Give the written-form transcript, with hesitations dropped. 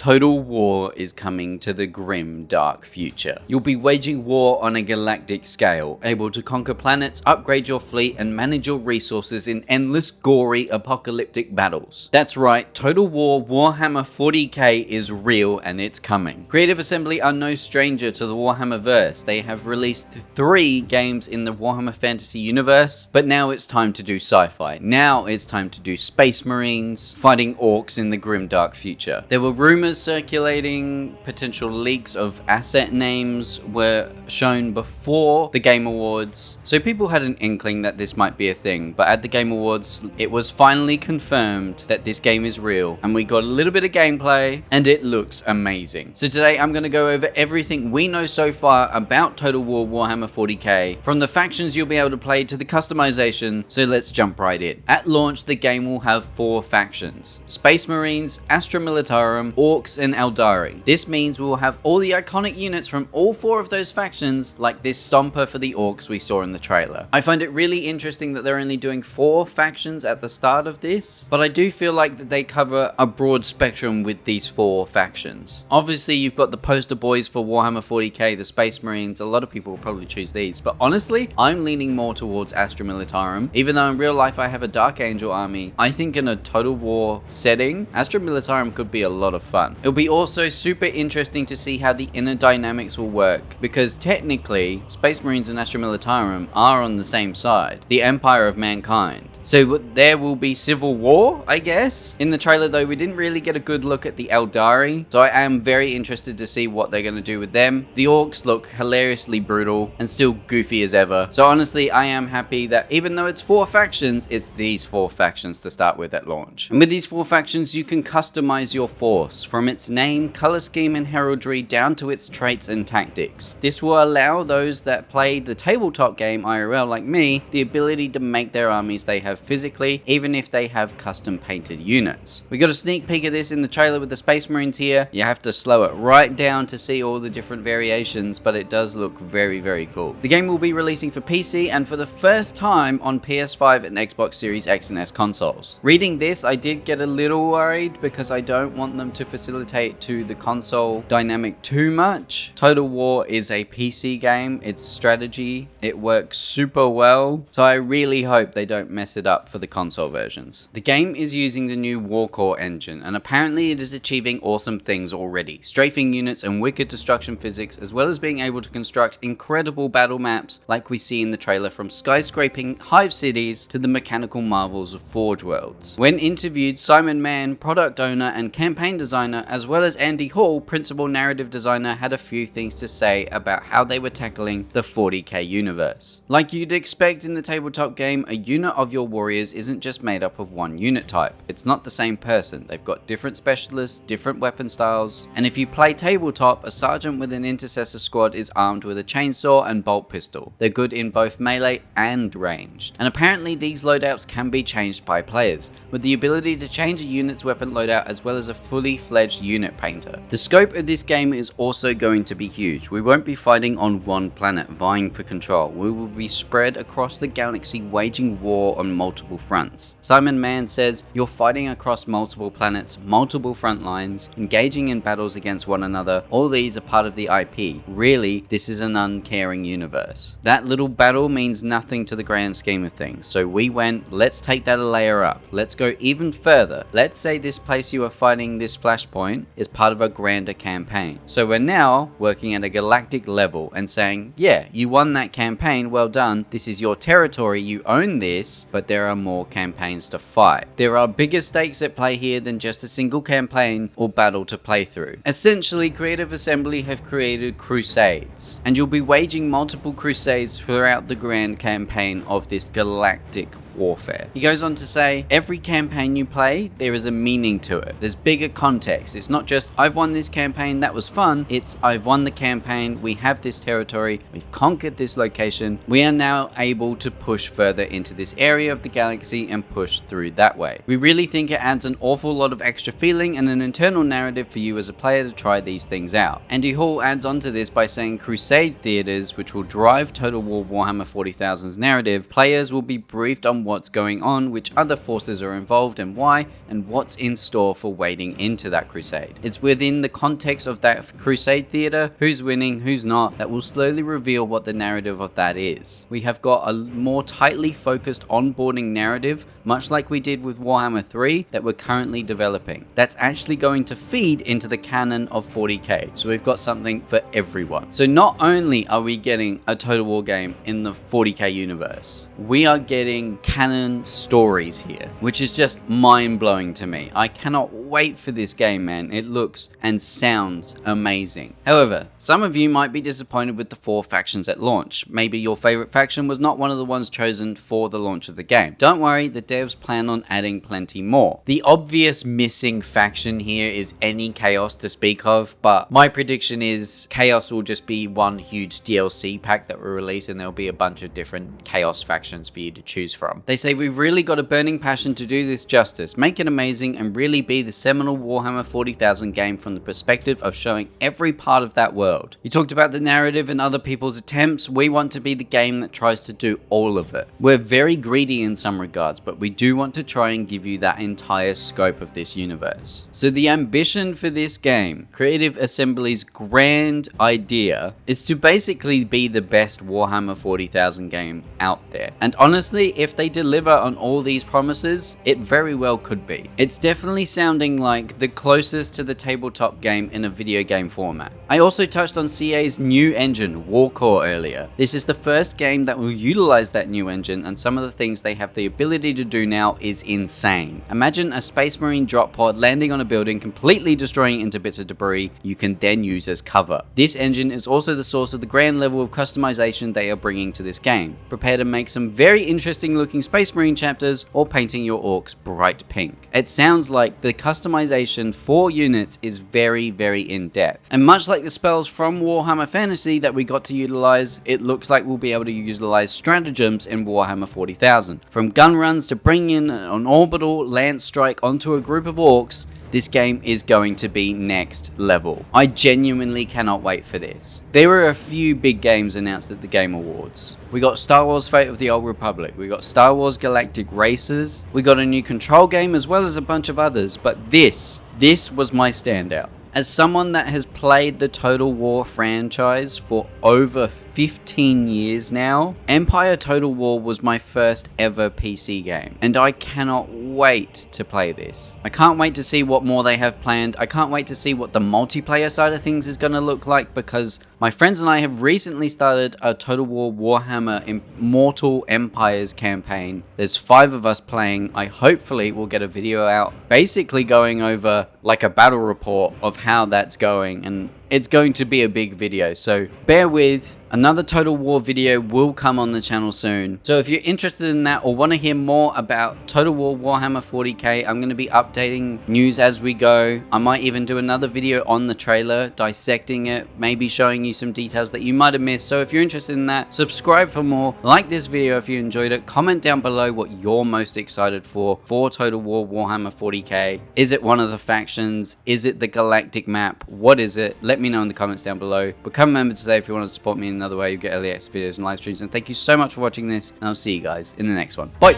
Total war is coming to the grim, dark future. You'll be waging war on a galactic scale, able to conquer planets, upgrade your fleet, and manage your resources in endless, gory, apocalyptic battles. That's right, Total War Warhammer 40k is real and it's coming. Creative Assembly are no stranger to the Warhammer verse. They have released 3 games in the Warhammer Fantasy universe, but now it's time to do sci-fi. Now it's time to do Space Marines fighting orcs in the grim, dark future. There were rumors circulating, potential leaks of asset names were shown before the Game Awards, so people had an inkling that this might be a thing, but at the Game Awards it was finally confirmed that this game is real, and we got a little bit of gameplay and it looks amazing. So today I'm going to go over everything we know so far about Total War Warhammer 40k, from the factions you'll be able to play to the customization, so let's jump right in. At launch the game will have 4 factions: Space Marines, Astra Militarum, Orcs and Eldari. This means we will have all the iconic units from all 4 of those factions, like this Stomper for the Orcs we saw in the trailer. I find it really interesting that they're only doing 4 factions at the start of this, but I do feel like that they cover a broad spectrum with these 4 factions. Obviously you've got the poster boys for Warhammer 40k, the Space Marines. A lot of people will probably choose these, but honestly I'm leaning more towards Astra Militarum. Even though in real life I have a Dark Angel army, I think in a Total War setting, Astra Militarum could be a lot of fun. It'll be also super interesting to see how the inner dynamics will work, because technically Space Marines and Astra Militarum are on the same side, the Empire of Mankind. So there will be civil war, I guess. In the trailer though, we didn't really get a good look at the Eldari, so I am very interested to see what they're going to do with them. The Orcs look hilariously brutal and still goofy as ever. So honestly, I am happy that even though it's 4 factions, it's these 4 factions to start with at launch. And with these 4 factions, you can customize your force, from its name, color scheme and heraldry down to its traits and tactics. This will allow those that played the tabletop game IRL like me the ability to make their armies they have physically, even if they have custom painted units. We got a sneak peek of this in the trailer with the Space Marines here. You have to slow it right down to see all the different variations, but it does look very, very cool. The game will be releasing for PC and for the first time on PS5 and Xbox Series X and S consoles. Reading this, I did get a little worried because I don't want them to facilitate to the console dynamic too much. Total War is a PC game, it's strategy, it works super well, so I really hope they don't mess it up for the console versions. The game is using the new Warcore engine, and apparently it is achieving awesome things already. Strafing units and wicked destruction physics, as well as being able to construct incredible battle maps like we see in the trailer, from skyscraping hive cities to the mechanical marvels of Forge Worlds. When interviewed, Simon Mann, product owner and campaign designer, as well as Andy Hall, principal narrative designer, had a few things to say about how they were tackling the 40k universe. Like you'd expect in the tabletop game, a unit of your warriors isn't just made up of one unit type. It's not the same person. They've got different specialists, different weapon styles, and if you play tabletop, a sergeant with an intercessor squad is armed with a chainsaw and bolt pistol. They're good in both melee and ranged. And apparently these loadouts can be changed by players, with the ability to change a unit's weapon loadout as well as a fully fledged unit painter. The scope of this game is also going to be huge. We won't be fighting on one planet vying for control. We will be spread across the galaxy waging war on multiple fronts. Simon Mann says you're fighting across multiple planets, multiple front lines, engaging in battles against one another. All these are part of the IP. Really, this is an uncaring universe. That little battle means nothing to the grand scheme of things. So we went, let's take that a layer up. Let's go even further. Let's say this place you are fighting, this flashpoint, is part of a grander campaign. So we're now working at a galactic level and saying, yeah, you won that campaign, well done. This is your territory, you own this, but there are more campaigns to fight. There are bigger stakes at play here than just a single campaign or battle to play through. Essentially, Creative Assembly have created crusades, and you'll be waging multiple crusades throughout the grand campaign of this galactic warfare. He goes on to say, every campaign you play, there is a meaning to it. There's bigger context. It's not just, I've won this campaign, that was fun. It's, I've won the campaign, we have this territory, we've conquered this location. We are now able to push further into this area of the galaxy and push through that way. We really think it adds an awful lot of extra feeling and an internal narrative for you as a player to try these things out. Andy Hall adds on to this by saying Crusade theaters, which will drive Total War Warhammer 40,000's narrative, players will be briefed on what's going on, which other forces are involved and why, and what's in store for wading into that crusade. It's within the context of that crusade theater, who's winning, who's not, that will slowly reveal what the narrative of that is. We have got a more tightly focused onboarding narrative, much like we did with Warhammer 3, that we're currently developing. That's actually going to feed into the canon of 40k, so we've got something for everyone. So not only are we getting a Total War game in the 40k universe, we are getting canon stories here, which is just mind-blowing to me. I cannot wait for this game, man. It looks and sounds amazing. However, some of you might be disappointed with the 4 factions at launch. Maybe your favorite faction was not one of the ones chosen for the launch of the game. Don't worry, the devs plan on adding plenty more. The obvious missing faction here is any Chaos to speak of, but my prediction is Chaos will just be one huge DLC pack that will release, and there'll be a bunch of different Chaos factions for you to choose from. They say we've really got a burning passion to do this justice, make it amazing, and really be the seminal Warhammer 40,000 game from the perspective of showing every part of that world. You talked about the narrative and other people's attempts. We want to be the game that tries to do all of it. We're very greedy in some regards, but we do want to try and give you that entire scope of this universe. So the ambition for this game, Creative Assembly's grand idea, is to basically be the best Warhammer 40,000 game out there. And honestly, if they deliver on all these promises, it very well could be. It's definitely sounding like the closest to the tabletop game in a video game format. I also touched on CA's new engine, Warcore, earlier. This is the first game that will utilize that new engine, and some of the things they have the ability to do now is insane. Imagine a Space Marine drop pod landing on a building, completely destroying it into bits of debris you can then use as cover. This engine is also the source of the grand level of customization they are bringing to this game. Prepare to make some very interesting looking Space Marine chapters or painting your orcs bright pink. It sounds like the customization for units is very, very in depth. And much like the spells from Warhammer Fantasy that we got to utilize, it looks like we'll be able to utilize stratagems in Warhammer 40,000. From gun runs to bringing in an orbital lance strike onto a group of orcs, this game is going to be next level. I genuinely cannot wait for this. There were a few big games announced at the Game Awards. We got Star Wars Fate of the Old Republic, we got Star Wars Galactic Racers, we got a new Control game as well as a bunch of others, but this was my standout. As someone that has played the Total War franchise for over 15 years now, Empire Total War was my first ever PC game, and I cannot wait to play this. I can't wait to see what more they have planned. I can't wait to see what the multiplayer side of things is going to look like, because my friends and I have recently started a Total War Warhammer Immortal Empires campaign. There's 5 of us playing. I hopefully will get a video out basically going over like a battle report of how that's going, and it's going to be a big video, so bear with. Another Total War video will come on the channel soon. So if you're interested in that or want to hear more about Total War Warhammer 40k, I'm going to be updating news as we go. I might even do another video on the trailer, dissecting it, maybe showing you some details that you might have missed. So if you're interested in that, subscribe for more, like this video if you enjoyed it, comment down below what you're most excited for Total War Warhammer 40k. Is it one of the factions? Is it the galactic map? What is it? Let me know in the comments down below. Become a member today if you want to support me in another way. You get early access videos and live streams, and thank you so much for watching this, and I'll see you guys in the next one. Bye.